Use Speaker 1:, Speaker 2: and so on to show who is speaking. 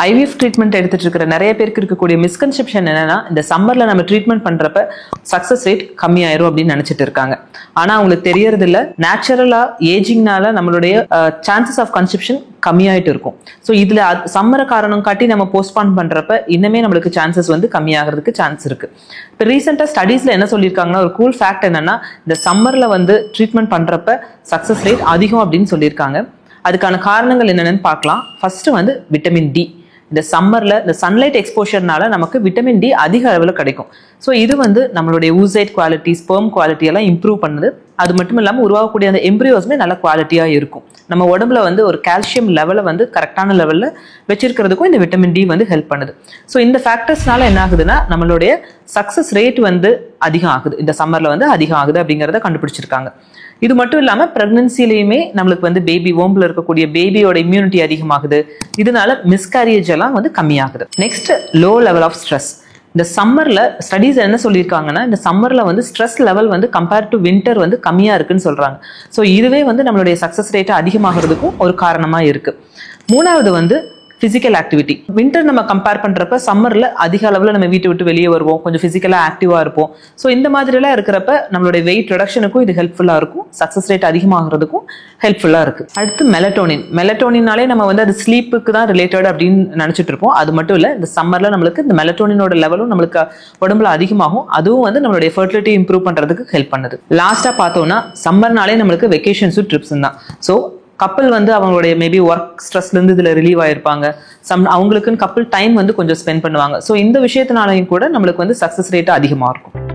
Speaker 1: IVF treatment எடுத்துட்டு இருக்கிற நிறைய பேருக்கு இருக்கக்கூடிய மிஸ்கன்செப்ஷன் என்னன்னா, இந்த சம்மர்ல நம்ம ட்ரீட்மெண்ட் பண்றப்ப சக்சஸ் ரேட் கம்மியாயிரும் அப்படின்னு நினைச்சிட்டு இருக்காங்க. ஆனா அவங்களுக்கு தெரியறது இல்ல, நேச்சுரலா ஏஜிங்னால நம்மளுடைய சான்சஸ் ஆஃப் கன்செப்ஷன் கம்மியாயிட்டு இருக்கும். ஸோ இதுல சம்மரை காரணம் காட்டி நம்ம போஸ்ட்பான் பண்றப்ப இன்னுமே நம்மளுக்கு சான்சஸ் வந்து கம்மியாகிறதுக்கு சான்ஸ் இருக்கு. இப்போ ரீசெண்டா ஸ்டடீஸ்ல என்ன சொல்லியிருக்காங்கன்னா, ஒரு கூல் ஃபேக்ட் என்னன்னா, இந்த சம்மர்ல வந்து ட்ரீட்மெண்ட் பண்றப்ப சக்சஸ் ரேட் அதிகம் அப்படின்னு சொல்லியிருக்காங்க. அதுக்கான காரணங்கள் என்னென்னு பார்க்கலாம். ஃபர்ஸ்ட் வந்து விட்டமின் டி. இந்த சம்மர்ல இந்த சன்லைட் எக்ஸ்போஷர்னால நமக்கு விட்டமின் டி அதிக அளவில் கிடைக்கும். ஸோ இது வந்து நம்மளுடைய ஊசைட் குவாலிட்டி, ஸ்பெர்ம் குவாலிட்டி எல்லாம் இம்ப்ரூவ் பண்ணுது. அது மட்டும் இல்லாமல் உருவாகக்கூடிய அந்த எம்ப்ரியோஸ்மே நல்ல குவாலிட்டியாக இருக்கும். நம்ம உடம்புல வந்து ஒரு கால்சியம் லெவலை வந்து கரெக்டான லெவலில் வச்சிருக்கிறதுக்கும் இந்த விட்டமின் டி வந்து ஹெல்ப் பண்ணுது. ஸோ இந்த ஃபேக்டர்ஸ்னால என்ன ஆகுதுன்னா, நம்மளுடைய சக்சஸ் ரேட் வந்து அதிகம் ஆகுது, இந்த சம்மர்ல வந்து அதிகம் ஆகுது அப்படிங்கிறத கண்டுபிடிச்சிருக்காங்க. இது மட்டும் இல்லாமல் பிரெக்னன்சிலையுமே நம்மளுக்கு வந்து பேபி ஓம்பில் இருக்கக்கூடிய பேபியோட இம்யூனிட்டி அதிகமாகுது. இதனால மிஸ்கேரியேஜ் எல்லாம் வந்து கம்மியாகுது. Next, low level of stress. இந்த சம்மர்ல ஸ்டடீஸ் என்ன சொல்லியிருக்காங்கன்னா, இந்த சம்மர்ல வந்து ஸ்ட்ரெஸ் லெவல் வந்து கம்பேர்ட் டு வின்டர் வந்து கம்மியா இருக்குன்னு சொல்றாங்க. ஸோ இதுவே வந்து நம்மளுடைய சக்சஸ் ரேட்டை அதிகமாகிறதுக்கும் ஒரு காரணமா இருக்கு. மூணாவது வந்து பிசிக்கல் ஆக்டிவிட்டி. வின்டர் நம்ம கம்பேர் பண்றப்ப சம்மர்ல அதிக அளவில் நம்ம வீட்டை விட்டு வெளியே வருவோம், கொஞ்சம் பிசிக்கலா ஆக்டிவா இருப்போம். ஸோ இந்த மாதிரிலாம் இருக்கிறப்ப நம்மளுடைய வெயிட் ரிடக்ஷனுக்கும் இது ஹெல்ப்ஃபுல்லா இருக்கும், சக்சஸ் ரேட் அதிகமாகிறதுக்கும் ஹெல்ப்ஃபுல்லா இருக்கு. அடுத்து மெலட்டோனின். மெலட்டோனினாலே நம்ம வந்து அது ஸ்லீப்புக்கு தான் ரிலேட்டட் அப்படின்னு நினைச்சிட்டு இருப்போம். அது மட்டும் இல்லை, இந்த சம்மர்ல நம்மளுக்கு இந்த மெலட்டோனினோட லெவலும் நம்மளுக்கு உடம்புல அதிகமாகும். அதுவும் வந்து நம்மளுடைய ஃபெர்டிலிட்டி இம்ப்ரூவ் பண்றதுக்கு ஹெல்ப் பண்ணுது. லாஸ்டா பார்த்தோம்னா, சம்மர்னாலே நம்மளுக்கு வெக்கேஷன்ஸும் ட்ரிப்ஸும் தான். ஸோ கப்பல் வந்து அவங்களுடைய மேபி ஒர்க் ஸ்ட்ரெஸ்ல இருந்து இதுல ரிலீவ் ஆயிருப்பாங்க. அவங்களுக்குன்னு கப்பல் டைம் வந்து கொஞ்சம் ஸ்பெண்ட் பண்ணுவாங்க. ஸோ இந்த விஷயத்தினாலையும் கூட நம்மளுக்கு வந்து சக்சஸ் ரேட் அதிகமாக இருக்கும்.